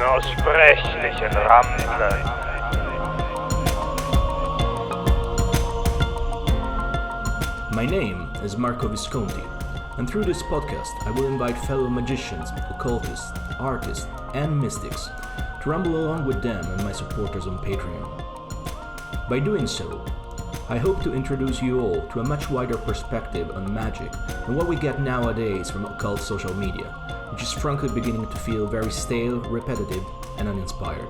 Unaussprechlichen Ramblen. My name is Marco Visconti, and through this podcast I will invite fellow magicians, occultists, artists, and mystics to ramble along with them and my supporters on Patreon. By doing so, I hope to introduce you all to a much wider perspective on magic than what we get nowadays from occult social media, which is frankly beginning to feel very stale, repetitive, and uninspired.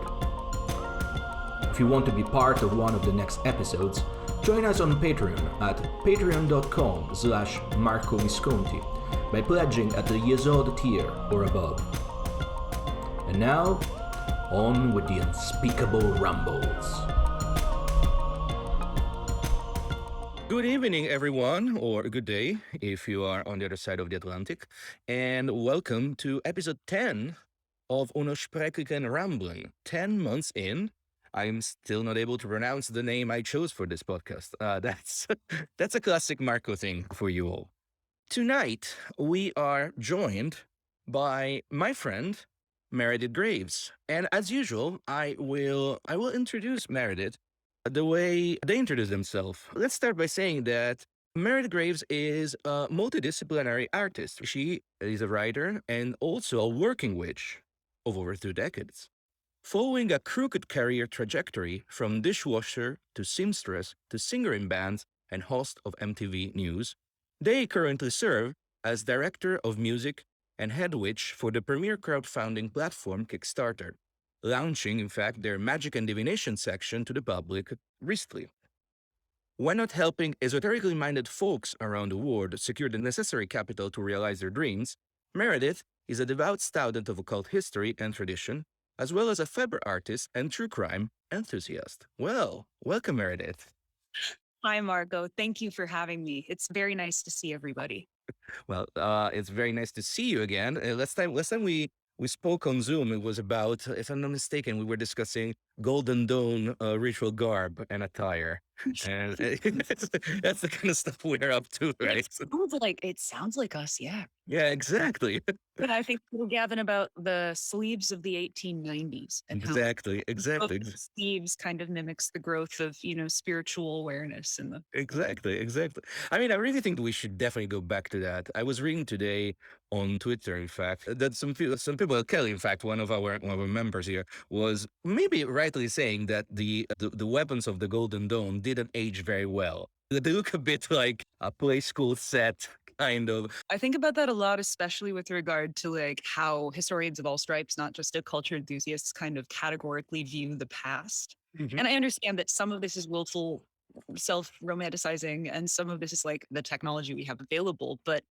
If you want to be part of one of the next episodes, join us on Patreon at patreon.com/Marco Visconti by pledging at the Yesod tier or above. And now, on with the Unspeakable Rambles. Good evening, everyone, or good day if you are on the other side of the Atlantic, and welcome to episode 10 of Unaussprechlichen Ramblen. 10 months in, I'm still not able to pronounce the name I chose for this podcast. That's a classic Marco thing for you all. Tonight, we are joined by my friend, Meredith Graves. And as usual, I will introduce Meredith the way they introduce themselves. Let's start by saying that Meredith Graves is a multidisciplinary artist. She is a writer and also a working witch of over 2 decades. Following a crooked career trajectory from dishwasher to seamstress to singer in bands and host of MTV News, they currently serve as director of music and head witch for the premier crowdfunding platform Kickstarter, launching, in fact, their Magic and Divination section to the public recently. When not helping esoterically minded folks around the world secure the necessary capital to realize their dreams, Meredith is a devout student of occult history and tradition, as well as a Feber artist and true crime enthusiast. Well, welcome, Meredith. Hi, Marco. Thank you for having me. It's very nice to see everybody. Well, it's very nice to see you again. Last time we spoke on Zoom, it was about, if I'm not mistaken, we were discussing Golden Dawn ritual garb and attire. And that's the kind of stuff we're up to, right? It sounds like us, yeah. Yeah, exactly. But I think we're gathering about the sleeves of the 1890s and Exactly. how sleeves kind of mimics the growth of, spiritual awareness and the Exactly. I mean, I really think we should definitely go back to that. I was reading today on Twitter, in fact, that some people, Kelly, in fact, one of our members here, was maybe rightly saying that the weapons of the Golden Dawn didn't age very well. They look a bit like a play school set, kind of. I think about that a lot, especially with regard to like how historians of all stripes, not just culture enthusiasts, kind of categorically view the past. Mhm. And I understand that some of this is willful self-romanticizing and some of this is like the technology we have available. But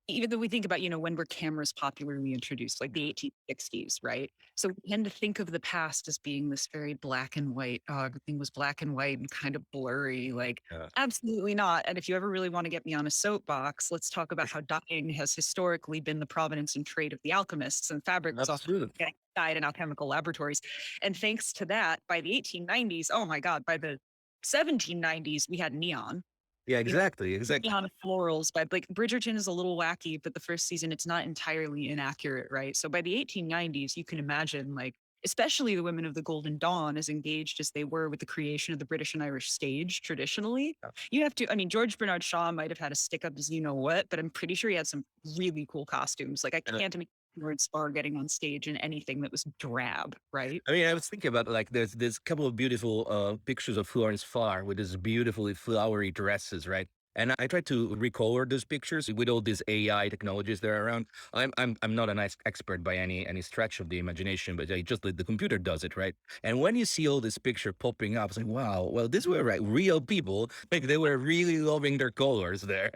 even though we think about, when were cameras popularly introduced, like the 1860s, right? So we tend to think of the past as being this very black and white. Oh, everything was black and white and kind of blurry. Like, Yeah. absolutely not. And if you ever really want to get me on a soapbox, let's talk about how dyeing has historically been the provenance and trade of the alchemists, and fabric was often Absolutely. getting dyed in alchemical laboratories. And thanks to that, by the 1890s, oh my God, by the 1790s, we had neon. Yeah, exactly. Neon florals, but like Bridgerton is a little wacky, but the first season, it's not entirely inaccurate, right? So by the 1890s, you can imagine like, especially the women of the Golden Dawn, as engaged as they were with the creation of the British and Irish stage traditionally. Yeah. You have to, George Bernard Shaw might have had a stick up as you know what, but I'm pretty sure he had some really cool costumes. Like I can't imagine Lord Spar getting on stage in anything that was drab, right? I mean, I was thinking about like there's a couple of beautiful pictures of Florence Farr with these beautifully flowery dresses, right? And I tried to recolor those pictures with all these AI technologies that are around. I'm not an expert by any stretch of the imagination, but just the computer does it, right? And when you see all this picture popping up, it's like, wow, well, these were real people. Like they were really loving their colors there.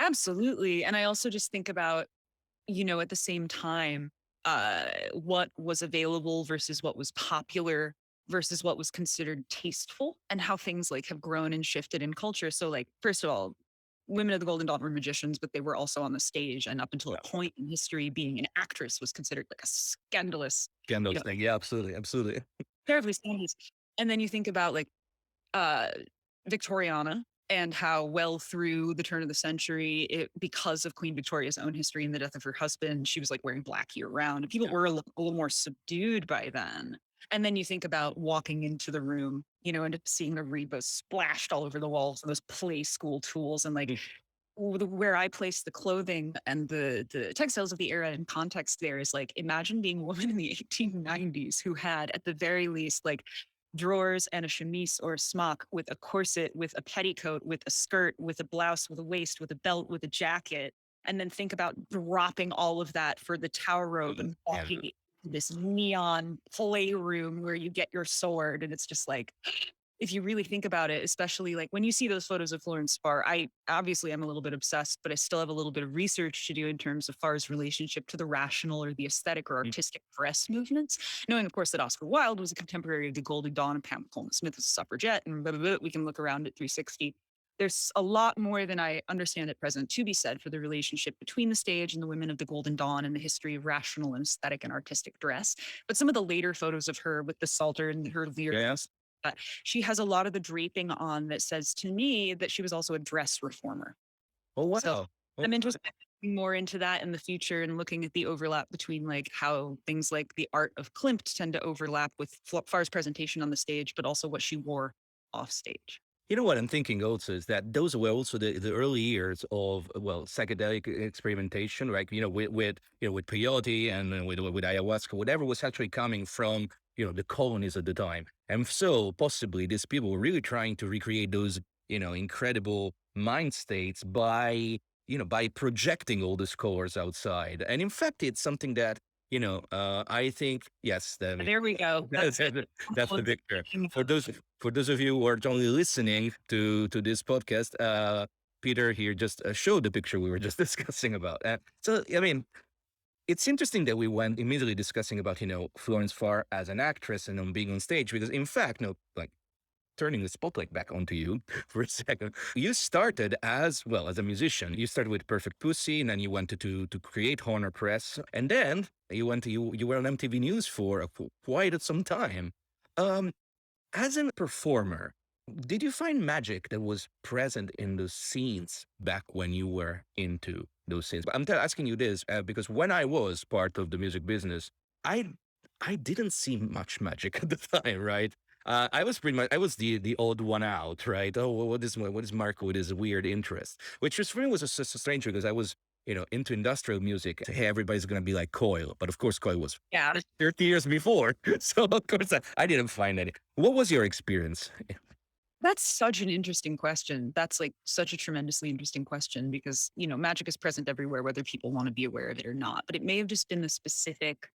Absolutely. And I also just think about, at the same time, what was available versus what was popular versus what was considered tasteful and how things like have grown and shifted in culture. So like, first of all, women of the Golden Dawn were magicians, but they were also on the stage. And up until a point in history, being an actress was considered like a scandalous Thing. Yeah, absolutely. terribly scandalous. And then you think about like Victoriana and how well through the turn of the century, because of Queen Victoria's own history and the death of her husband, she was like wearing black year round. And people were a little more subdued by then. And then you think about walking into the room, and seeing the Rebas splashed all over the walls, and those play school tools, and like where I place the clothing and the textiles of the era in context there is like, imagine being a woman in the 1890s who had, at the very least, like drawers and a chemise or a smock with a corset, with a petticoat, with a skirt, with a blouse, with a waist, with a belt, with a jacket. And then think about dropping all of that for the tower robe and walking into this neon playroom where you get your sword. And it's just like, if you really think about it, especially like when you see those photos of Florence Farr, I'm a little bit obsessed, but I still have a little bit of research to do in terms of Farr's relationship to the rational or the aesthetic or artistic dress movements. Knowing, of course, that Oscar Wilde was a contemporary of the Golden Dawn and Pamela Coleman Smith was a suffragette, and blah, blah, blah. We can look around at 360. There's a lot more than I understand at present to be said for the relationship between the stage and the women of the Golden Dawn and the history of rational and aesthetic and artistic dress. But some of the later photos of her with the Psalter and her lyrics, she has a lot of the draping on that says to me that she was also a dress reformer. Oh, wow. So I'm interested more into that in the future and looking at the overlap between like how things like the art of Klimt tend to overlap with Farr's presentation on the stage, but also what she wore off stage. You know what I'm thinking also is that those were also the early years of, well, psychedelic experimentation, right? With peyote and with ayahuasca, whatever was actually coming from, the colonies at the time. And so possibly these people were really trying to recreate those, incredible mind states by projecting all these colors outside. And in fact, it's something that, I think, yes. There we go. That's the picture. For those of you who are only listening to this podcast, Peter here just showed the picture we were just discussing about. So, I mean, it's interesting that we went immediately discussing about, Florence Farr as an actress and on being on stage, because in fact, like turning the spotlight back onto you for a second, you started as a musician. You started with Perfect Pussy, and then you went to create Horner Press, and then you were on MTV News for quite some time. As a performer, did you find magic that was present in those scenes back when you were into those scenes? But I'm asking you this because when I was part of the music business, I didn't see much magic at the time, right? I was the odd one out, right? Oh, what is Marco with his weird interest? Which was for me was so strange because I was, into industrial music. Hey, everybody's gonna be like Coil, but of course Coil was 30 years before, so of course I didn't find any. What was your experience? That's such an interesting question. That's like such a tremendously interesting question because, magic is present everywhere, whether people want to be aware of it or not. But it may have just been the specific,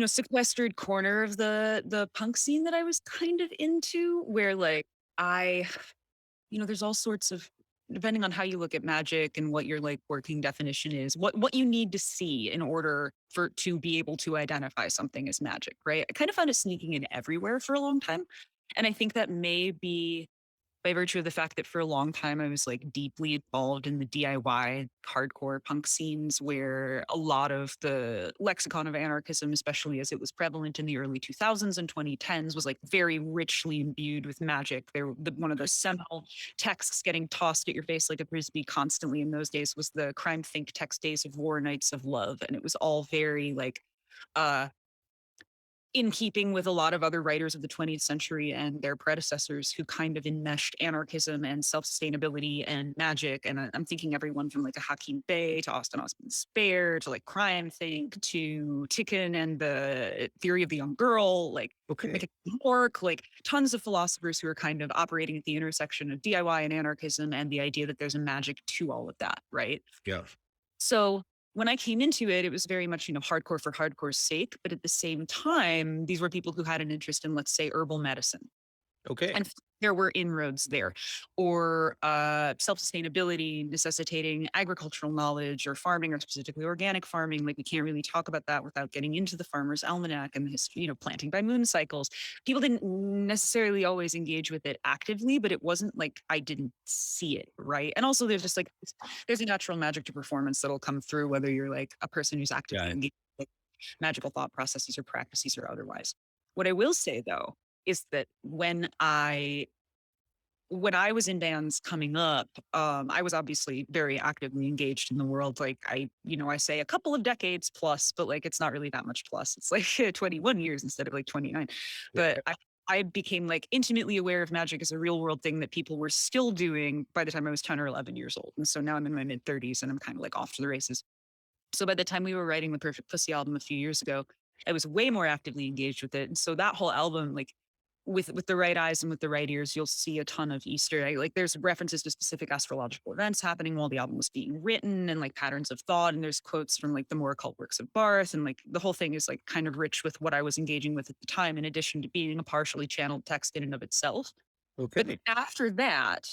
sequestered corner of the punk scene that I was kind of into, where like there's all sorts of, depending on how you look at magic and what your like working definition is, what you need to see in order to be able to identify something as magic, right? I kind of found it sneaking in everywhere for a long time. And I think that may be by virtue of the fact that for a long time I was like deeply involved in the DIY hardcore punk scenes where a lot of the lexicon of anarchism, especially as it was prevalent in the early 2000s and 2010s, was like very richly imbued with magic. One of those seminal texts getting tossed at your face like a frisbee constantly in those days was the Crime Think text Days of War, Nights of Love. And it was all very like, in keeping with a lot of other writers of the 20th century and their predecessors who kind of enmeshed anarchism and self-sustainability and magic. And I'm thinking everyone from like a Hakim Bey to Austin Osman Spare to like Crime Think to Tikkun and the Theory of the Young Girl, like York, like tons of philosophers who are kind of operating at the intersection of DIY and anarchism and the idea that there's a magic to all of that, right? Yeah. So when I came into it, it was very much, hardcore for hardcore's sake. But at the same time, these were people who had an interest in, let's say, herbal medicine. Okay. And there were inroads there, or self-sustainability necessitating agricultural knowledge or farming, or specifically organic farming. Like we can't really talk about that without getting into the Farmer's Almanac and the history, planting by moon cycles. People didn't necessarily always engage with it actively, but it wasn't like I didn't see it, right? And also there's just like, there's a natural magic to performance that'll come through, whether you're like a person who's actively engaged with magical thought processes or practices or otherwise. What I will say though, is that when I when I was in bands coming up, I was obviously very actively engaged in the world. Like I say a couple of decades plus, but like it's not really that much plus. It's like 21 years instead of like 29. But I became like intimately aware of magic as a real world thing that people were still doing by the time I was 10 or 11 years old. And so now I'm in my mid 30s and I'm kind of like off to the races. So by the time we were writing the Perfect Pussy album a few years ago, I was way more actively engaged with it. And so that whole album, like with the right eyes and with the right ears, you'll see a ton of Easter egg. Like there's references to specific astrological events happening while the album was being written and like patterns of thought. And there's quotes from like the more occult works of Barth. And like the whole thing is like kind of rich with what I was engaging with at the time, in addition to being a partially channeled text in and of itself. But Okay. after that,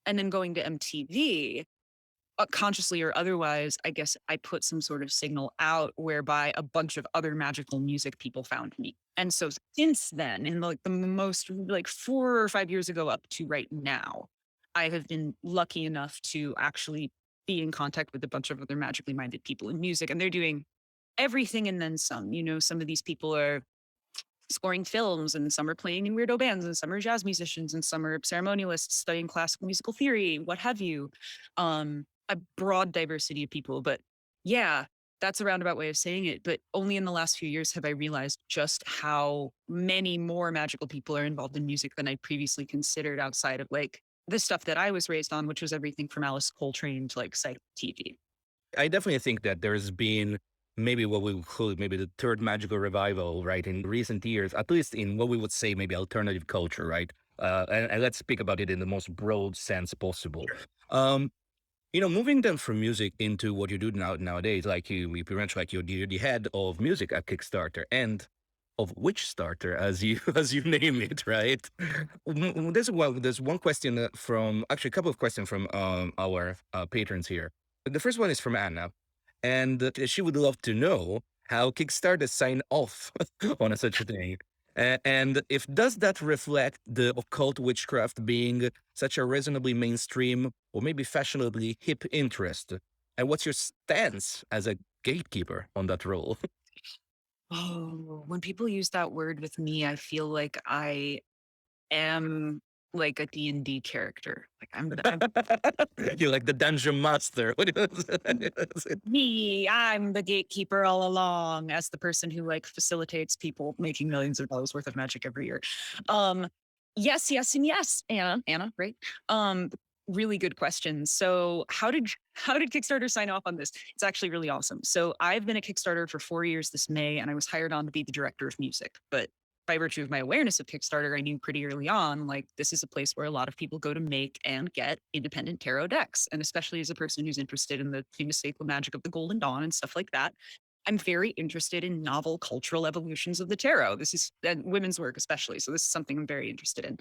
and then going to MTV, consciously or otherwise, I guess I put some sort of signal out whereby a bunch of other magical music people found me. And so since then, in like the most like 4 or 5 years ago up to right now, I have been lucky enough to actually be in contact with a bunch of other magically minded people in music. And they're doing everything and then some. You know, some of these people are scoring films, and some are playing in weirdo bands, and some are jazz musicians, and some are ceremonialists studying classical musical theory, what have you. A broad diversity of people. But yeah, that's a roundabout way of saying it. But only in the last few years have I realized just how many more magical people are involved in music than I previously considered, outside of like the stuff that I was raised on, which was everything from Alice Coltrane to like psych TV. I definitely think that there's been maybe what we would call maybe the third magical revival, right, in recent years, at least in what we would say maybe alternative culture, right? And let's speak about it in the most broad sense possible. Um, moving then from music into what you do nowadays, like you pretty much like you're the head of music at Kickstarter and of Witchstarter, as you as you name it, right? There's one question from actually a couple of questions from our patrons here. The first one is from Anna, and she would love to know how Kickstarter sign off on such a thing. And if does that reflect the occult witchcraft being such a reasonably mainstream or maybe fashionably hip interest? And what's your stance as a gatekeeper on that role? Oh, when people use that word with me, I feel like I am like a D&D character. Like I'm You're like the dungeon master. What is it? me. I'm the gatekeeper all along, as the person who like facilitates people making millions of dollars worth of magic every year. Um, yes, yes, and yes, Anna, right? Really good question. So how did Kickstarter sign off on this? It's actually really awesome. So I've been at Kickstarter for 4 years this May, and I was hired on to be the director of music. But by virtue of my awareness of Kickstarter, I knew pretty early on, like, this is a place where a lot of people go to make and get independent tarot decks. And especially as a person who's interested in the famous sacred magic of the Golden Dawn and stuff like that, I'm very interested in novel cultural evolutions of the tarot. This is and women's work, especially. So this is something I'm very interested in.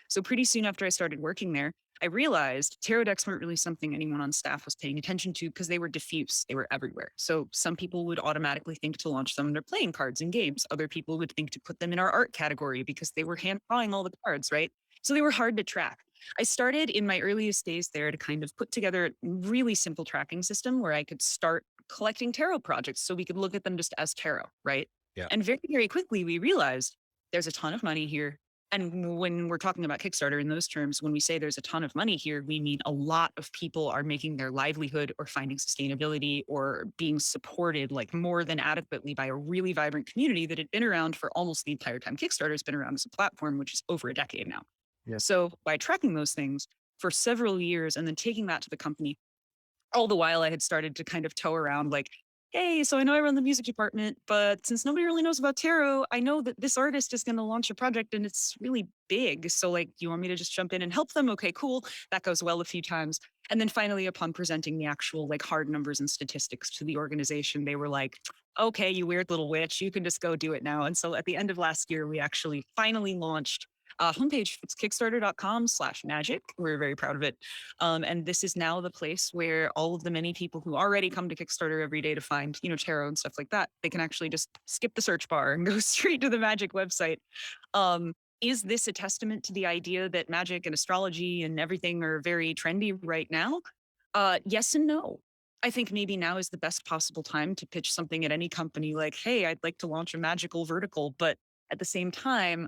So pretty soon after I started working there, I realized tarot decks weren't really something anyone on staff was paying attention to because they were diffuse. They were everywhere. So some people would automatically think to launch them in their playing cards and games. Other people would think to put them in our art category because they were hand drawing all the cards, right? So they were hard to track. I started in my earliest days there to kind of put together a really simple tracking system where I could start collecting tarot projects so we could look at them just as tarot, right? Yeah. And very, very quickly we realized there's a ton of money here. And when we're talking about Kickstarter in those terms, when we say there's a ton of money here, we mean a lot of people are making their livelihood or finding sustainability or being supported like more than adequately by a really vibrant community that had been around for almost the entire time Kickstarter has been around as a platform, which is over a decade now. Yeah. So by tracking those things for several years and then taking that to the company, all the while I had started to kind of toe around like, hey, so I know I run the music department, but since nobody really knows about tarot, I know that this artist is going to launch a project and it's really big. So like, do you want me to just jump in and help them? Okay, cool. That goes well a few times. And then finally, upon presenting the actual like hard numbers and statistics to the organization, they were like, okay, you weird little witch, you can just go do it now. And so at the end of last year, we actually finally launched homepage. It's kickstarter.com/magic. We're very proud of it. And this is now the place where all of the many people who already come to Kickstarter every day to find, tarot and stuff like that, they can actually just skip the search bar and go straight to the Magic website. Is this a testament to the idea that magic and astrology and everything are very trendy right now? Yes and no. I think maybe now is the best possible time to pitch something at any company like, hey, I'd like to launch a magical vertical. But at the same time,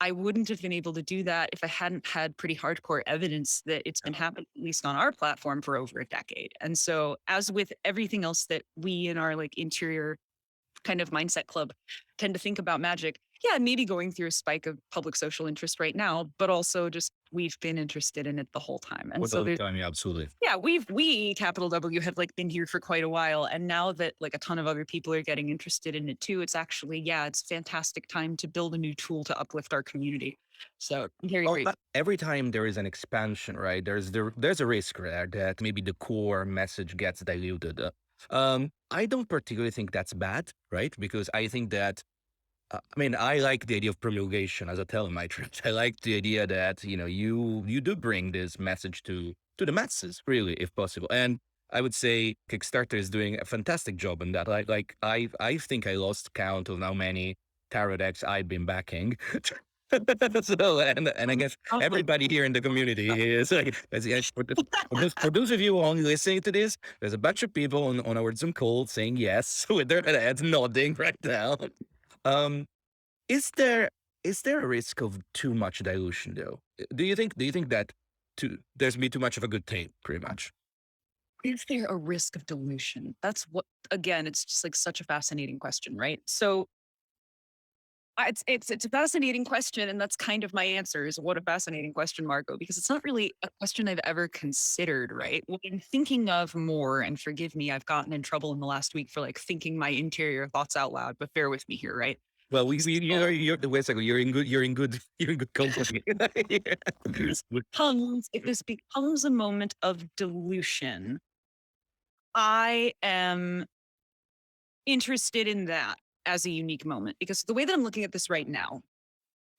I wouldn't have been able to do that if I hadn't had pretty hardcore evidence that it's been happening, at least on our platform, for over a decade. And so, as with everything else that we in our like interior kind of mindset club tend to think about magic, yeah, maybe going through a spike of public social interest right now, but also just we've been interested in it the whole time. And With so all the there's, time, yeah, absolutely. yeah, we capital W have like been here for quite a while. And now that like a ton of other people are getting interested in it too, it's actually, yeah, it's a fantastic time to build a new tool to uplift our community. So very Well, great. but every time there is an expansion, right? There's a risk there that maybe the core message gets diluted. I don't particularly think that's bad, right? Because I think that I mean, I like the idea of promulgation as a telemitrist. I like the idea that you do bring this message to the masses, really, if possible. And I would say Kickstarter is doing a fantastic job in that. I think I lost count of how many tarot decks I've been backing. So and I guess everybody here in the community is like, for those of you only listening to this, there's a bunch of people on our Zoom call saying yes with their heads nodding right now. Um, is there a risk of too much dilution though? Do you think that there's be too much of a good thing, pretty much? Is there a risk of dilution? That's what, again, it's just like such a fascinating question, right? So it's a fascinating question, and that's kind of my answer. Is what a fascinating question, Marco, because it's not really a question I've ever considered. Right? What I'm thinking of more, and forgive me, I've gotten in trouble in the last week for like thinking my interior thoughts out loud, but bear with me here, right? Well, wait a second. You're in good company. If this becomes a moment of dilution, I am interested in that as a unique moment, because the way that I'm looking at this right now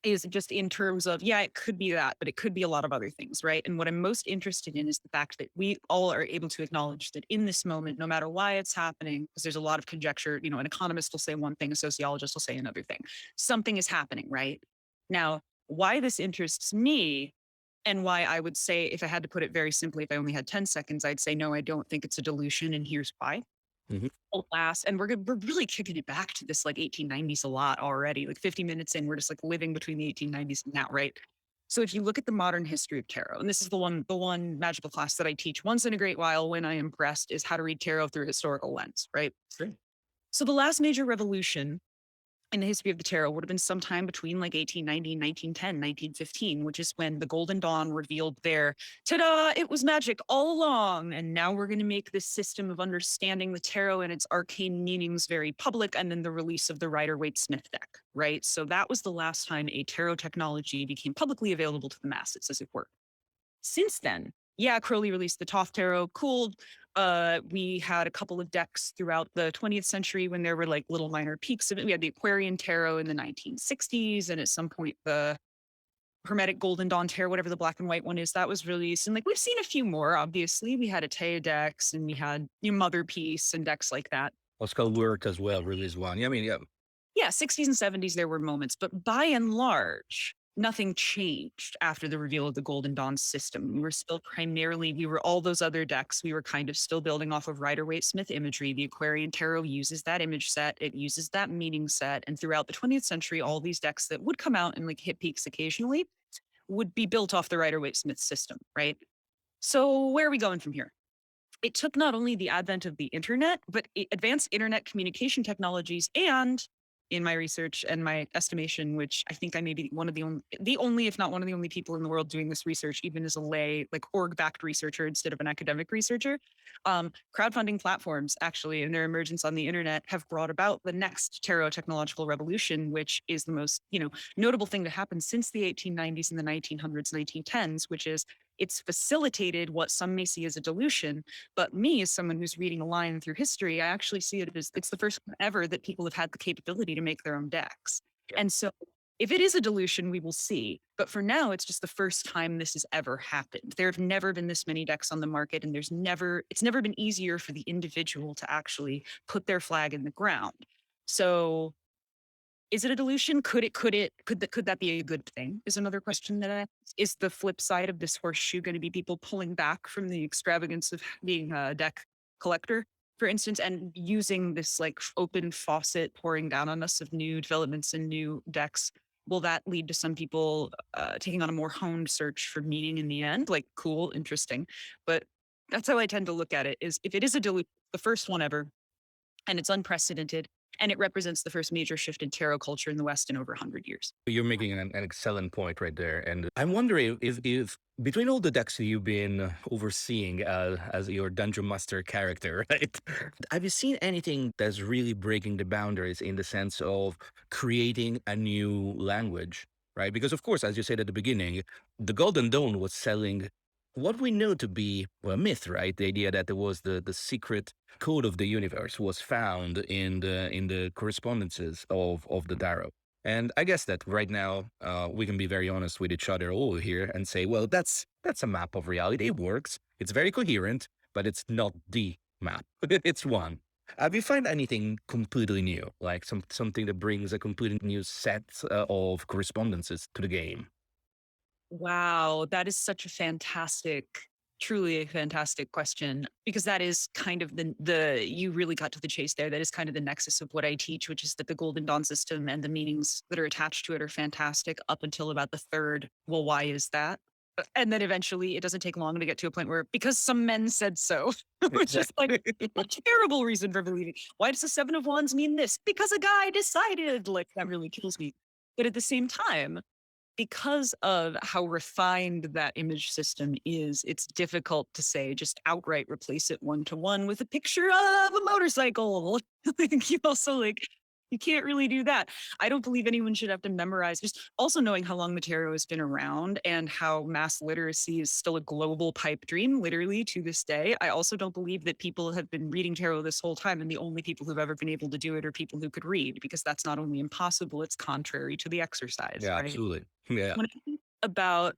is just in terms of, yeah, it could be that, but it could be a lot of other things, right? And what I'm most interested in is the fact that we all are able to acknowledge that in this moment, no matter why it's happening, because there's a lot of conjecture, an economist will say one thing, a sociologist will say another thing. Something is happening, right? Now, why this interests me, and why I would say, if I had to put it very simply, if I only had 10 seconds, I'd say, no, I don't think it's a delusion. And here's why. Mhm. Last, and we're really kicking it back to this like 1890s a lot already. Like 50 minutes in, we're just like living between the 1890s and now, right? So if you look at the modern history of tarot, and this is the one magical class that I teach once in a great while when I am pressed, is how to read tarot through a historical lens, right? Sure. So the last major revolution in the history of the tarot would have been sometime between like 1890, 1910, 1915, which is when the Golden Dawn revealed their, ta-da, it was magic all along. And now we're going to make this system of understanding the tarot and its arcane meanings very public. And then the release of the Rider-Waite-Smith deck, right? So that was the last time a tarot technology became publicly available to the masses, as it were. Since then, yeah, Crowley released the Thoth Tarot. Cool. We had a couple of decks throughout the 20th century when there were like little minor peaks of it. We had the Aquarian Tarot in the 1960s, and at some point the Hermetic Golden Dawn Tarot, whatever the black and white one is, that was released. And like we've seen a few more. Obviously, we had Atea decks, and we had Mother Peace and decks like that. Oscar Work as well released one. Yeah, I mean, yeah. Yeah, 60s and 70s, there were moments, but by and large, nothing changed after the reveal of the Golden Dawn system. We were still we were all those other decks. We were kind of still building off of Rider-Waite-Smith imagery. The Aquarian Tarot uses that image set, it uses that meaning set. And throughout the 20th century, all these decks that would come out and like hit peaks occasionally would be built off the Rider-Waite-Smith system, right? So where are we going from here? It took not only the advent of the internet, but advanced internet communication technologies, and in my research and my estimation, which I think I may be one of the only, if not one of the only people in the world doing this research, even as a lay, like org-backed researcher instead of an academic researcher, crowdfunding platforms actually, and their emergence on the internet, have brought about the next tarot technological revolution, which is the most, notable thing to happen since the 1890s and the 1900s, 1910s, which is it's facilitated what some may see as a dilution. But me, as someone who's reading a line through history, I actually see it as it's the first time ever that people have had the capability to make their own decks. Yeah. And so if it is a dilution, we will see. But for now, it's just the first time this has ever happened. There have never been this many decks on the market, and it's never been easier for the individual to actually put their flag in the ground. So is it a dilution? Could that be a good thing? Is another question that I ask. Is the flip side of this horseshoe going to be people pulling back from the extravagance of being a deck collector, for instance, and using this like open faucet pouring down on us of new developments and new decks will that lead to some people taking on a more honed search for meaning in the end? Like, cool, interesting. But that's how I tend to look at it, is if it is a the first one ever, and it's unprecedented, and it represents the first major shift in tarot culture in the West in over 100 years. You're making an excellent point right there. And I'm wondering if between all the decks you've been overseeing as your Dungeon Master character, right? Have you seen anything that's really breaking the boundaries in the sense of creating a new language, right? Because, of course, as you said at the beginning, the Golden Dawn was selling what we know to be a myth, right? The idea that there was the secret code of the universe was found in the correspondences of the tarot. And I guess that right now we can be very honest with each other all here and say, well, that's a map of reality. It works. It's very coherent, but it's not the map. It's one. Have you find anything completely new, like something that brings a completely new set of correspondences to the game? Wow, that is such a fantastic, truly a fantastic question, because that is kind of the you really got to the chase there. That is kind of the nexus of what I teach, which is that the Golden Dawn system and the meanings that are attached to it are fantastic up until about the third. Well, why is that? And then eventually it doesn't take long to get to a point where, because some men said so, which is like a terrible reason for believing. Why does the Seven of Wands mean this? Because a guy decided. Like, that really kills me. But at the same time, because of how refined that image system is, it's difficult to say just outright replace it one to one with a picture of a motorcycle. Like, you also, like, you can't really do that. I don't believe anyone should have to memorize. Just also knowing how long the tarot has been around and how mass literacy is still a global pipe dream, literally to this day. I also don't believe that people have been reading tarot this whole time, and the only people who've ever been able to do it are people who could read, because that's not only impossible, it's contrary to the exercise. Yeah, right? absolutely. Yeah. When I think about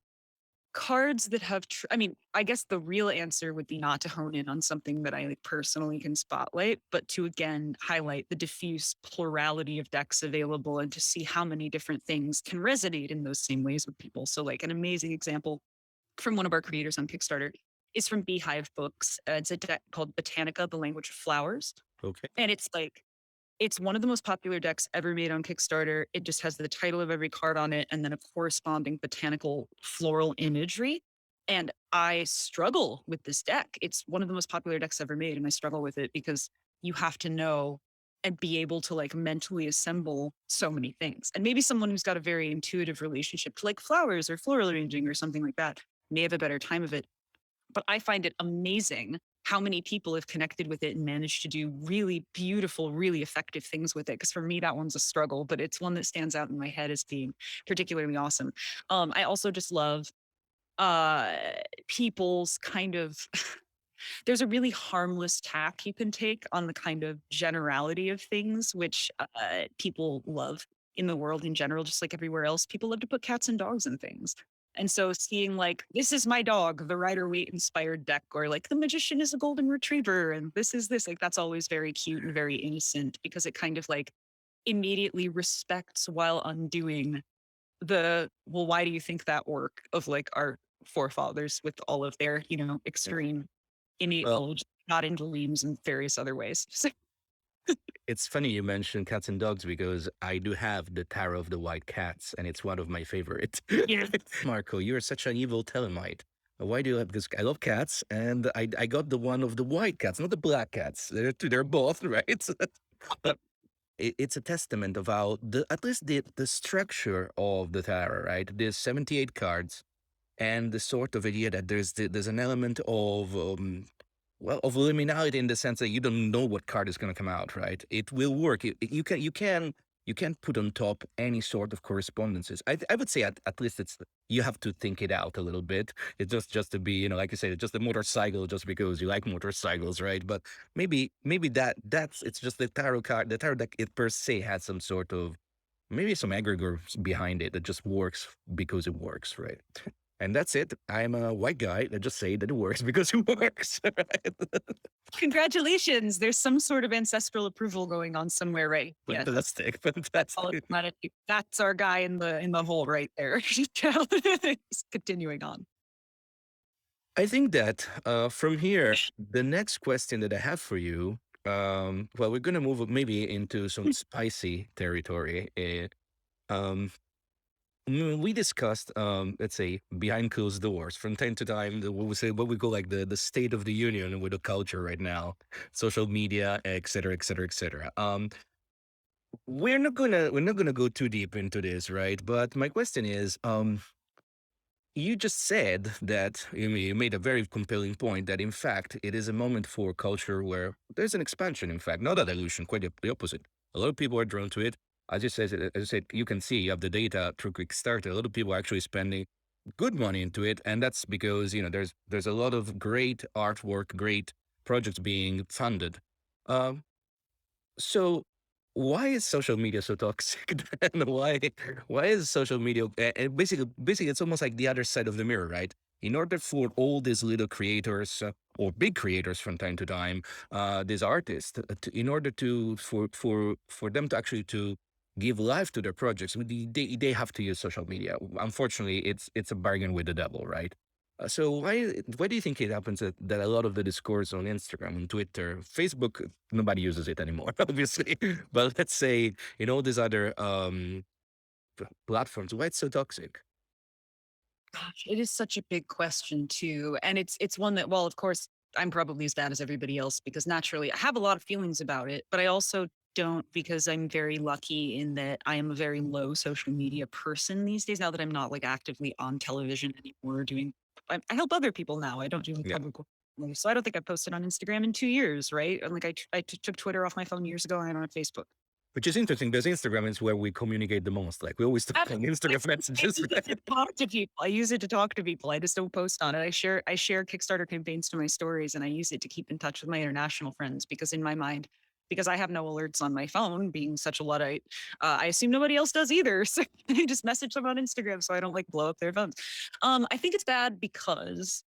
cards that have, I mean, I guess the real answer would be not to hone in on something that I like personally can spotlight, but to again highlight the diffuse plurality of decks available and to see how many different things can resonate in those same ways with people. So, like, an amazing example from one of our creators on Kickstarter is from Beehive Books. It's a deck called Botanica, the Language of Flowers. Okay. And it's like, it's one of the most popular decks ever made on Kickstarter. It just has the title of every card on it and then a corresponding botanical floral imagery. And I struggle with this deck. It's one of the most popular decks ever made, and I struggle with it because you have to know and be able to like mentally assemble so many things. And maybe someone who's got a very intuitive relationship to like flowers or floral arranging or something like that may have a better time of it. But I find it amazing how many people have connected with it and managed to do really beautiful, really effective things with it. Because for me, that one's a struggle, but it's one that stands out in my head as being particularly awesome. I also just love uh people's kind of there's a really harmless tack you can take on the kind of generality of things, which people love in the world in general, just like everywhere else. People love to put cats and dogs in things. And so seeing like, this is my dog, the Rider-Waite inspired deck, or like the magician is a golden retriever, and this is this, like, that's always very cute and very innocent, because it kind of like immediately respects while undoing the, well, why do you think that work of like our forefathers with all of their, extreme innate Well, knowledge, not in dreams and various other ways. So, it's funny you mentioned cats and dogs because I do have the Tarot of the White Cats, and it's one of my favorites. yes. Marco, you're such an evil Telemite. Why do you have this? I love cats, and I got the one of the white cats, not the black cats. They're both, right? But it's a testament of how at least the structure of the tarot, right? There's 78 cards, and the sort of idea that there's an element of of liminality in the sense that you don't know what card is going to come out, right? It will work. You can put on top any sort of correspondences. I would say at least it's you have to think it out a little bit. It's just to be, like you said, just a motorcycle just because you like motorcycles, right? But maybe that's it's just the tarot card, the tarot deck it per se has some sort of maybe some egregores behind it that just works because it works, right? And that's it. I'm a white guy that just say that it works because it works. Right? Congratulations. There's some sort of ancestral approval going on somewhere, right? Yeah. Fantastic. All Fantastic. of humanity. That's our guy in the hole right there. Continuing on. I think that from here, the next question that I have for you, well, we're going to move maybe into some spicy territory. Um, We discussed, let's say, behind closed doors from time to time, what we say, what we call like the state of the union with the culture right now, social media, et cetera, et cetera, et cetera. We're not gonna go too deep into this, right? But my question is, you just said that you made a very compelling point that in fact it is a moment for culture where there's an expansion. In fact, not a dilution, quite the opposite. A lot of people are drawn to it. As I said, you can see you have the data through Kickstarter. A lot of people are actually spending good money into it, and that's because there's a lot of great artwork, great projects being funded. Um, so why is social media so toxic then? Why is social media and basically it's almost like the other side of the mirror, right? In order for all these little creators or big creators from time to time, these artists, in order to for them to actually to give life to their projects, they have to use social media. Unfortunately, it's a bargain with the devil, right? So why do you think it happens that a lot of the discourse on Instagram and Twitter, Facebook, nobody uses it anymore, obviously. But let's say in all these other platforms, why it's so toxic? Gosh, it is such a big question too. And it's one that, well, of course, I'm probably as bad as everybody else because naturally I have a lot of feelings about it, but I also don't because I'm very lucky in that I am a very low social media person these days now that I'm not like actively on television anymore doing I help other people now. I don't do like Yeah. public work. So I don't think I've posted on Instagram in 2 years, right? And like I took Twitter off my phone years ago and I don't have Facebook. Which is interesting because Instagram is where we communicate the most. Like we always talk on Instagram I messages. use it to talk to people. I use it to talk to people. I just don't post on it. I share Kickstarter campaigns to my stories and I use it to keep in touch with my international friends because in my mind, because I have no alerts on my phone, being such a Luddite, I assume nobody else does either. So I just message them on Instagram so I don't like blow up their phones. I think it's bad because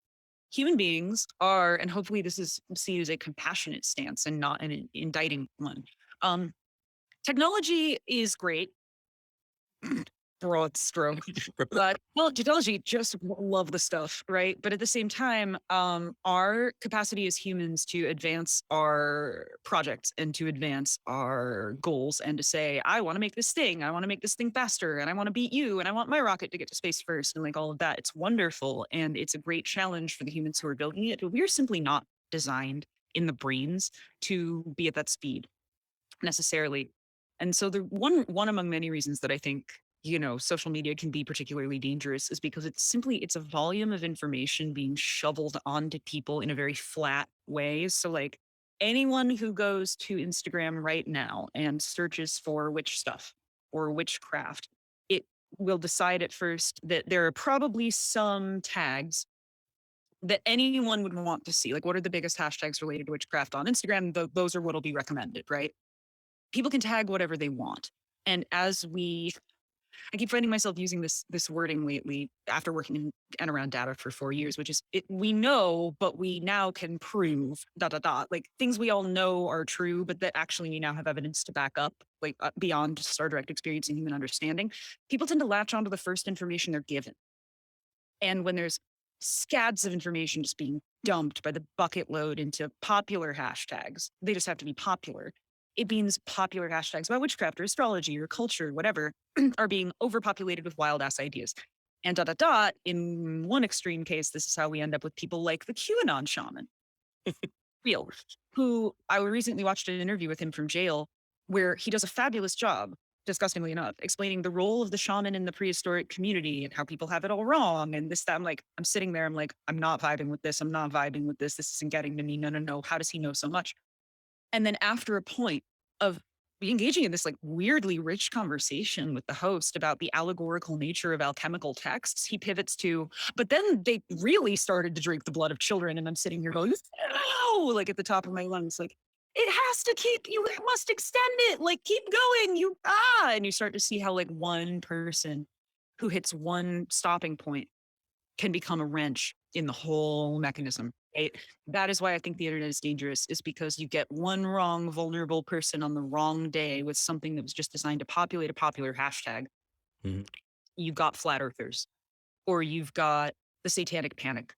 human beings are, and hopefully this is seen as a compassionate stance and not an indicting one. Um, Technology is great broad stroke. But well, technology just love the stuff, right? But at the same time, our capacity as humans to advance our projects and to advance our goals and to say, I want to make this thing, I want to make this thing faster, and I want to beat you, and I want my rocket to get to space first, and like all of that. It's wonderful, and it's a great challenge for the humans who are building it. But we're simply not designed in the brains to be at that speed necessarily. And so the one among many reasons that I think, social media can be particularly dangerous is because it's a volume of information being shoveled onto people in a very flat way. So like anyone who goes to Instagram right now and searches for witch stuff or witchcraft, it will decide at first that there are probably some tags that anyone would want to see. Like, what are the biggest hashtags related to witchcraft on Instagram? Those are what'll be recommended, right? People can tag whatever they want. And I keep finding myself using this wording lately after working in and around data for 4 years, which is we know, but we now can prove dot dot dot, like things we all know are true, but that actually we now have evidence to back up, like beyond just our direct experience and human understanding. People tend to latch onto the first information they're given, and when there's scads of information just being dumped by the bucket load into popular hashtags, they just have to be popular. It means popular hashtags about witchcraft or astrology or culture, whatever, are being overpopulated with wild ass ideas. And dot dot dot, in one extreme case, this is how we end up with people like the QAnon shaman, real, who I recently watched an interview with him from jail where he does a fabulous job, disgustingly enough, explaining the role of the shaman in the prehistoric community and how people have it all wrong. And this, that, I'm sitting there, I'm like, I'm not vibing with this. I'm not vibing with this. This isn't getting to me. No, no, no. How does he know so much? And then after a point of engaging in this like weirdly rich conversation with the host about the allegorical nature of alchemical texts, he pivots to, but then they really started to drink the blood of children. And I'm sitting here going, no, like at the top of my lungs, like, it has to keep, you must extend it, like keep going, and you start to see how like one person who hits one stopping point can become a wrench in the whole mechanism, right? That is why I think the internet is dangerous, is because you get one wrong, vulnerable person on the wrong day with something that was just designed to populate a popular hashtag. Mhm. You've got flat earthers, or you've got the satanic panic,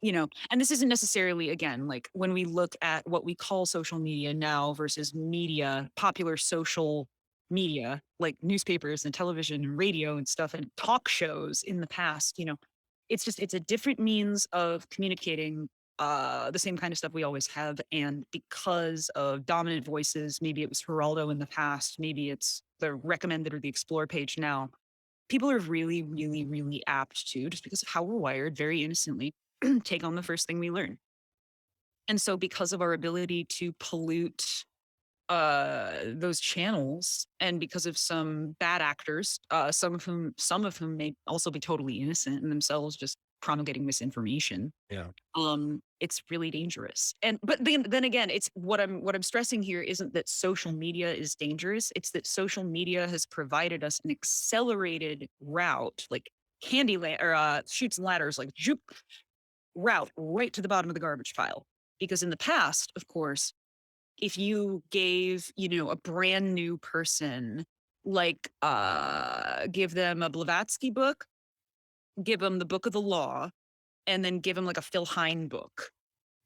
and this isn't necessarily, again, like when we look at what we call social media now versus media, popular social media, like newspapers and television and radio and stuff and talk shows in the past, it's a different means of communicating the same kind of stuff we always have. And because of dominant voices, maybe it was Geraldo in the past, maybe it's the recommended or the explore page now, people are really, really, really apt to, just because of how we're wired, very innocently, take on the first thing we learn. And so because of our ability to pollute those channels, and because of some bad actors, some of whom may also be totally innocent and themselves just promulgating misinformation, Yeah. it's really dangerous. And but then again, it's what I'm stressing here isn't that social media is dangerous, it's that social media has provided us an accelerated route, like shoots and ladders, like zoop, route right to the bottom of the garbage pile. Because in the past, of course, if you gave, a brand new person, like, give them a Blavatsky book, give them the Book of the Law, and then give them like a Phil Hine book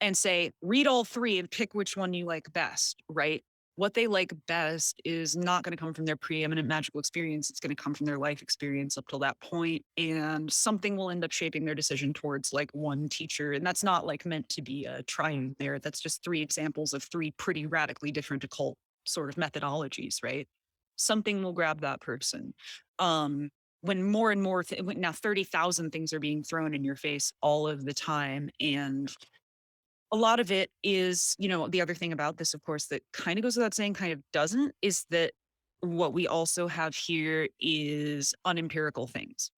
and say, read all three and pick which one you like best, right? What they like best is not going to come from their preeminent magical experience. It's going to come from their life experience up till that point. And something will end up shaping their decision towards like one teacher. And that's not like meant to be a triumph there. That's just three examples of three pretty radically different occult sort of methodologies, right? Something will grab that person. When more and more, now 30,000 things are being thrown in your face all of the time. And a lot of it is, the other thing about this, of course, that kind of goes without saying, kind of doesn't, is that what we also have here is unempirical things.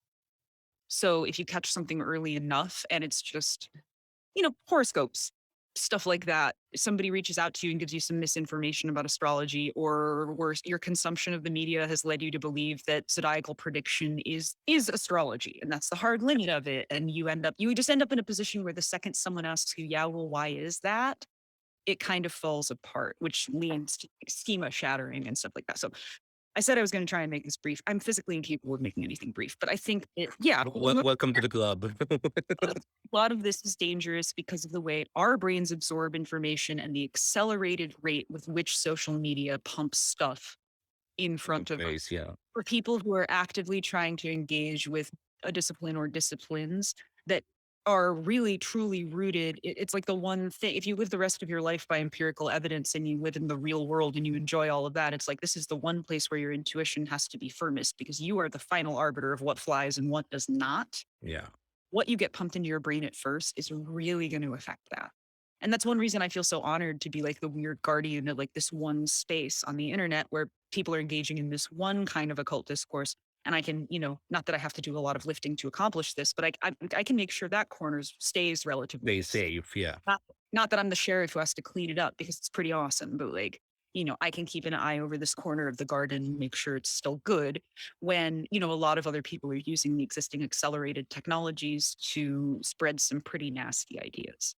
So if you catch something early enough and it's just, horoscopes, stuff like that, somebody reaches out to you and gives you some misinformation about astrology, or worse, your consumption of the media has led you to believe that zodiacal prediction is astrology, and that's the hard limit of it. And you just end up in a position where the second someone asks you, yeah, well, why is that? It kind of falls apart, which leads to schema shattering and stuff like that. So I said I was going to try and make this brief. I'm physically incapable of making anything brief, but I think Welcome to the club. a lot of this is dangerous because of the way our brains absorb information and the accelerated rate with which social media pumps stuff in front of us. Face, yeah. For people who are actively trying to engage with a discipline or disciplines that are really truly rooted, it's like the one thing, if you live the rest of your life by empirical evidence and you live in the real world and you enjoy all of that, it's like this is the one place where your intuition has to be firmest, because you are the final arbiter of what flies and what does not. Yeah. What you get pumped into your brain at first is really going to affect that. And that's one reason I feel so honored to be like the weird guardian of like this one space on the internet where people are engaging in this one kind of occult discourse. And I can, not that I have to do a lot of lifting to accomplish this, but I can make sure that corner stays relatively Safe, yeah. Not that I'm the sheriff who has to clean it up, because it's pretty awesome, but like, I can keep an eye over this corner of the garden, make sure it's still good, when, a lot of other people are using the existing accelerated technologies to spread some pretty nasty ideas.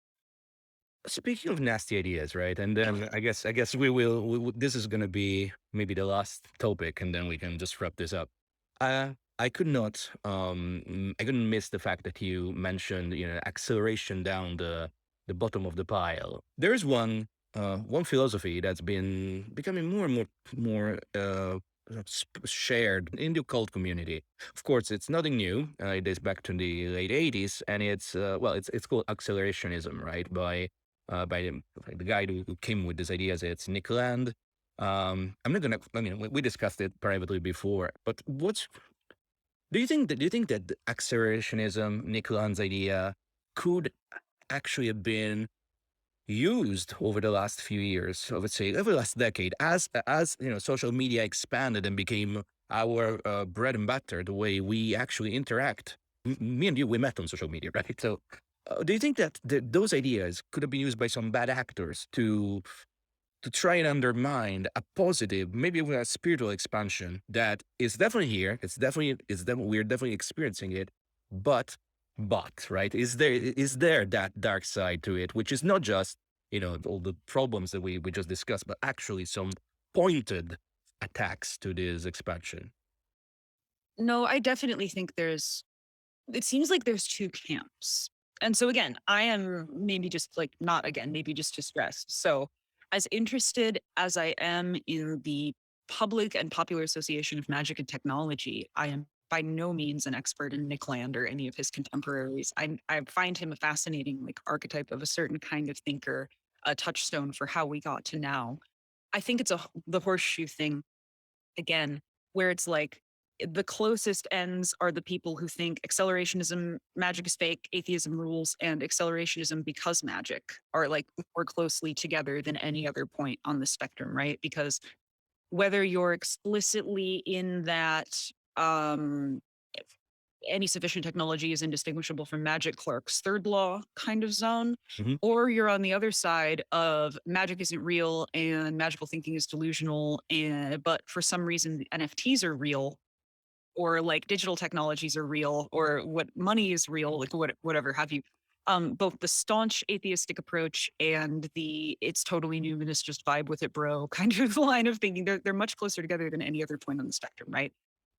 Speaking of nasty ideas, right? And then I guess this is gonna be maybe the last topic, and then we can just wrap this up. I could not, I couldn't miss the fact that you mentioned, acceleration down the bottom of the pile. There's one philosophy that's been becoming more and more shared in the occult community. Of course, it's nothing new. It dates back to the late '80s, and it's called accelerationism, right? By the guy who came with this idea. It's Nick Land. I'm not gonna. I mean, we discussed it privately before, but do you think that the accelerationism, Nick Land's idea, could actually have been used over the last few years, I would say over the last decade, as social media expanded and became our bread and butter, the way we actually interact? Me and you, we met on social media, right? So do you think that those ideas could have been used by some bad actors to try and undermine a positive, maybe even a spiritual expansion that is definitely here? We're definitely experiencing it, but right, is there that dark side to it, which is not just all the problems that we just discussed, but actually some pointed attacks to this expansion? No, I definitely think it seems like there's two camps. And so again, I am maybe just like, not again, maybe just distressed. So as interested as I am in the public and popular association of magic and technology, I am by no means an expert in Nick Land or any of his contemporaries. I find him a fascinating like archetype of a certain kind of thinker, a touchstone for how we got to now. I think it's the horseshoe thing again, where it's like the closest ends are the people who think accelerationism, magic is fake, atheism rules, and accelerationism because magic are like more closely together than any other point on the spectrum, right? Because whether you're explicitly in that um any sufficient technology is indistinguishable from magic clerk's third law kind of zone, Mhm. or you're on the other side of magic isn't real and magical thinking is delusional, and but for some reason the NFTs are real, or like digital technologies are real, or what money is real, like whatever have you. Both the staunch atheistic approach and the it's totally numinous, just vibe with it, bro, kind of line of thinking, they're much closer together than any other point on the spectrum, right?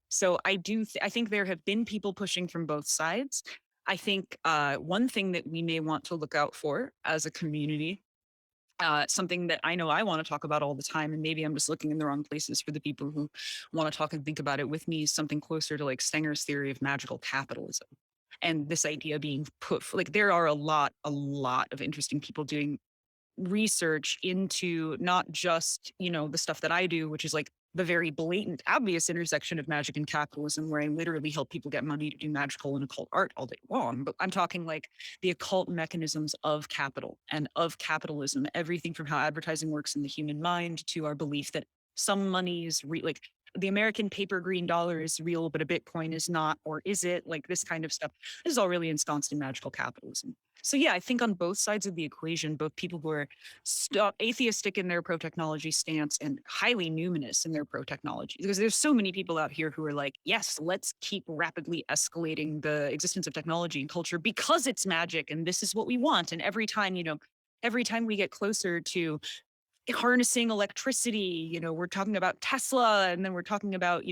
So I think there have been people pushing from both sides. I think one thing that we may want to look out for as a community, something that I know I want to talk about all the time, and maybe I'm just looking in the wrong places for the people who want to talk and think about it with me, is something closer to like Stenger's theory of magical capitalism. And this idea being like there are a lot of interesting people doing research into not just, the stuff that I do, which is like the very blatant, obvious intersection of magic and capitalism, where I literally help people get money to do magical and occult art all day long. But I'm talking like the occult mechanisms of capital and of capitalism, everything from how advertising works in the human mind to our belief that some money is like the American paper green dollar is real, but a Bitcoin is not, or is it? Like this kind of stuff. This is all really ensconced in magical capitalism. So yeah, I think on both sides of the equation, both people who are atheistic in their pro-technology stance and highly numinous in their pro-technology, because there's so many people out here who are like, yes, let's keep rapidly escalating the existence of technology and culture because it's magic and this is what we want. And every time we get closer to harnessing electricity, we're talking about Tesla, and then we're talking about,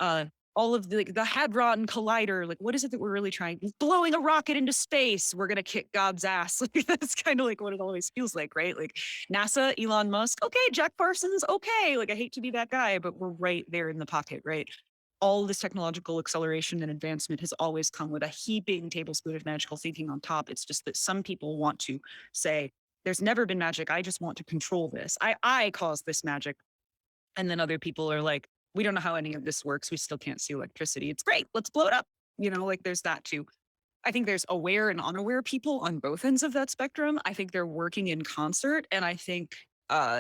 uh, all of the like the Hadron Collider. Like, what is it that we're really trying? Blowing a rocket into space. We're gonna kick God's ass. Like that's kind of like what it always feels like, right? Like NASA, Elon Musk, okay, Jack Parsons, okay. Like I hate to be that guy, but we're right there in the pocket, right? All this technological acceleration and advancement has always come with a heaping tablespoon of magical thinking on top. It's just that some people want to say, there's never been magic. I just want to control this. I cause this magic. And then other people are like, we don't know how any of this works. We still can't see electricity. It's great. Let's blow it up. Like there's that too. I think there's aware and unaware people on both ends of that spectrum. I think they're working in concert. And I think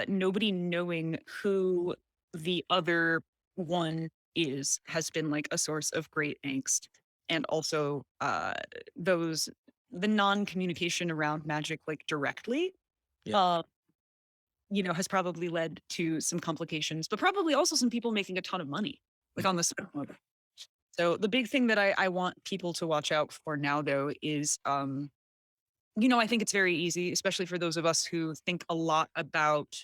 nobody knowing who the other one is has been like a source of great angst. And also the non-communication around magic like directly Yeah. has probably led to some complications, but probably also some people making a ton of money, like on the spectrum of it. So the big thing that I want people to watch out for now, though, is, I think it's very easy, especially for those of us who think a lot about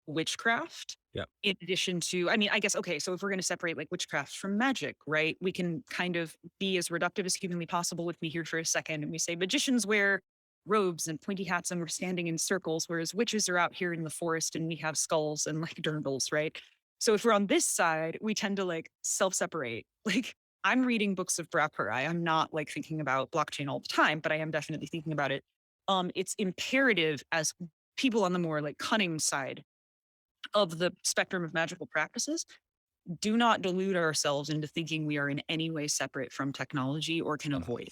witchcraft. Yeah. In addition to, I mean, I guess, okay, so if we're going to separate like witchcraft from magic, right, we can kind of be as reductive as humanly possible with me here for a second. And we say magicians wear robes and pointy hats and we're standing in circles, whereas witches are out here in the forest and we have skulls and like dirndls, right? So if we're on this side, we tend to like self-separate. Like I'm reading books of Brapurai. I'm not like thinking about blockchain all the time, but I am definitely thinking about it. It's imperative as people on the more like cunning side of the spectrum of magical practices, do not delude ourselves into thinking we are in any way separate from technology or can avoid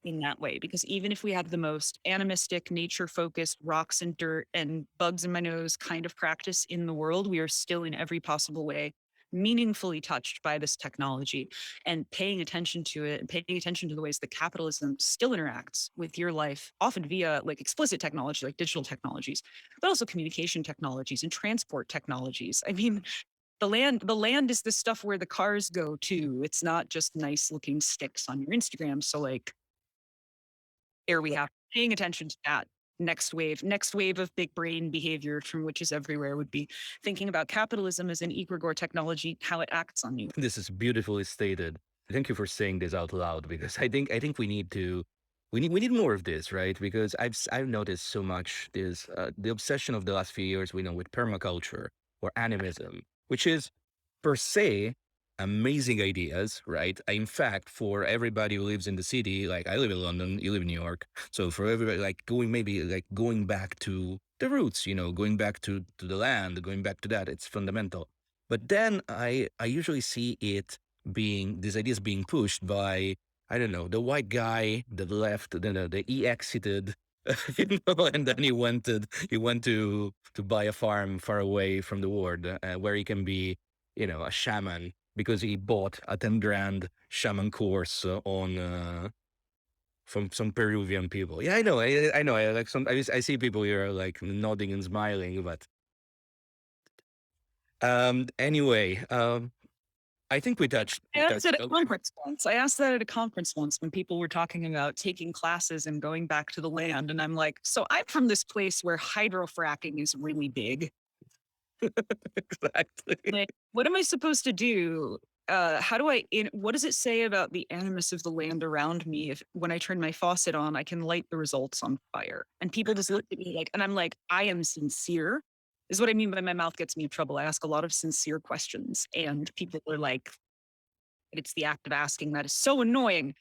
in that way. Because even if we have the most animistic, nature focused, rocks and dirt and bugs in my nose kind of practice in the world, we are still in every possible way meaningfully touched by this technology and paying attention to it and paying attention to the ways that capitalism still interacts with your life, often via like explicit technology, like digital technologies, but also communication technologies and transport technologies. I mean, the land is the stuff where the cars go to. It's not just nice looking sticks on your Instagram. So like there we have paying attention to that. Next wave of big brain behavior from witches everywhere would be thinking about capitalism as an egregore technology, how it acts on you. This is beautifully stated. Thank you for saying this out loud, because I think we need more of this, right? Because I've noticed so much this the obsession of the last few years we know with permaculture or animism which is per se amazing ideas, right? In fact, for everybody who lives in the city, like I live in London, you live in New York, so for everybody, like going back to the roots, going back to the land, going back to that, it's fundamental. But then I usually see it being these ideas being pushed by, I don't know, the white guy that left, he exited, and then he went to buy a farm far away from the world, where he can be, a shaman, because he bought a 10 grand shaman course on from some Peruvian people. Yeah, I know. I know. I see people here like nodding and smiling, but anyway, I think we touched. I asked at a conference once. I asked that at a conference once when people were talking about taking classes and going back to the land. And I'm like, so I'm from this place where hydrofracking is really big. Exactly. Like, what am I supposed to do? What does it say about the animus of the land around me if when I turn my faucet on, I can light the results on fire? And people just look at me like, and I'm like, I am sincere. Is what I mean by my mouth gets me in trouble. I ask a lot of sincere questions, and people are like, it's the act of asking that is so annoying.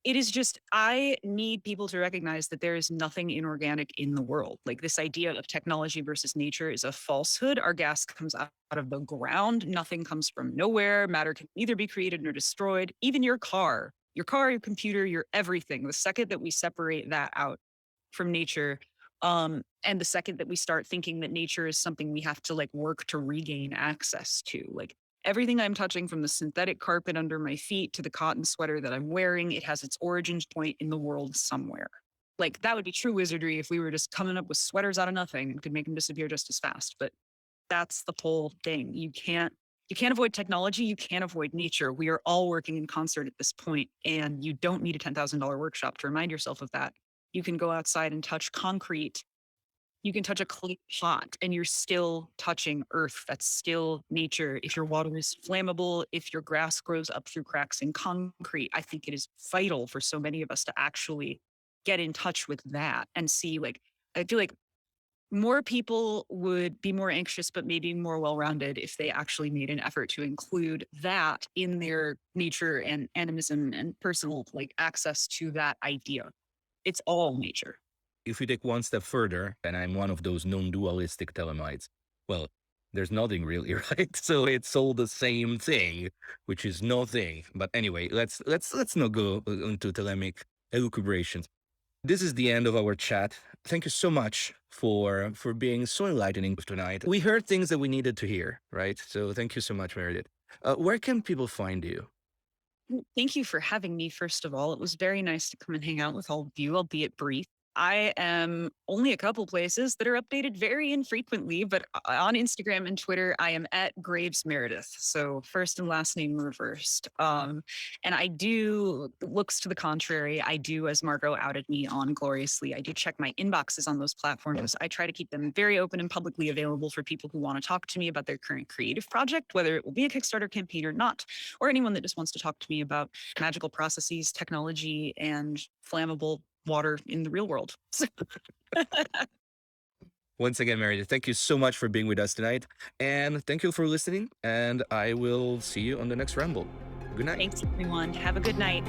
It is just, I need people to recognize that there is nothing inorganic in the world. Like this idea of technology versus nature is a falsehood. Our gas comes out of the ground. Nothing comes from nowhere. Matter can neither be created nor destroyed. Even your car, your computer, your everything. The second that we separate that out from nature, and the second that we start thinking that nature is something we have to like work to regain access to, like everything I'm touching, from the synthetic carpet under my feet to the cotton sweater that I'm wearing, it has its origins point in the world somewhere. Like that would be true wizardry if we were just coming up with sweaters out of nothing and could make them disappear just as fast. But that's the whole thing. You can't avoid technology. You can't avoid nature. We are all working in concert at this point, and you don't need a $10,000 workshop to remind yourself of that. You can go outside and touch concrete. You can touch a clay pot and you're still touching earth. That's still nature. If your water is flammable, if your grass grows up through cracks in concrete, I think it is vital for so many of us to actually get in touch with that and see, like, I feel like more people would be more anxious, but maybe more well-rounded if they actually made an effort to include that in their nature and animism and personal like access to that idea. It's all nature. If we take one step further, and I'm one of those non-dualistic telemites, well, there's nothing really, right? So it's all the same thing, which is nothing. But anyway, let's not go into telemic elucubrations. This is the end of our chat. Thank you so much for being so enlightening tonight. We heard things that we needed to hear, right? So thank you so much, Meredith. Where can people find you? Thank you for having me, first of all. It was very nice to come and hang out with all of you, albeit brief. I am only a couple places that are updated very infrequently, but on Instagram and Twitter, I am at Graves Meredith. So first and last name reversed. And I do, looks to the contrary, I do, as Margot outed me on gloriously, I do check my inboxes on those platforms. I try to keep them very open and publicly available for people who want to talk to me about their current creative project, whether it will be a Kickstarter campaign or not, or anyone that just wants to talk to me about magical processes, technology, and flammable water in the real world. Once again, Meredith, thank you so much for being with us tonight. And thank you for listening. And I will see you on the next Ramble. Good night. Thanks, everyone. Have a good night.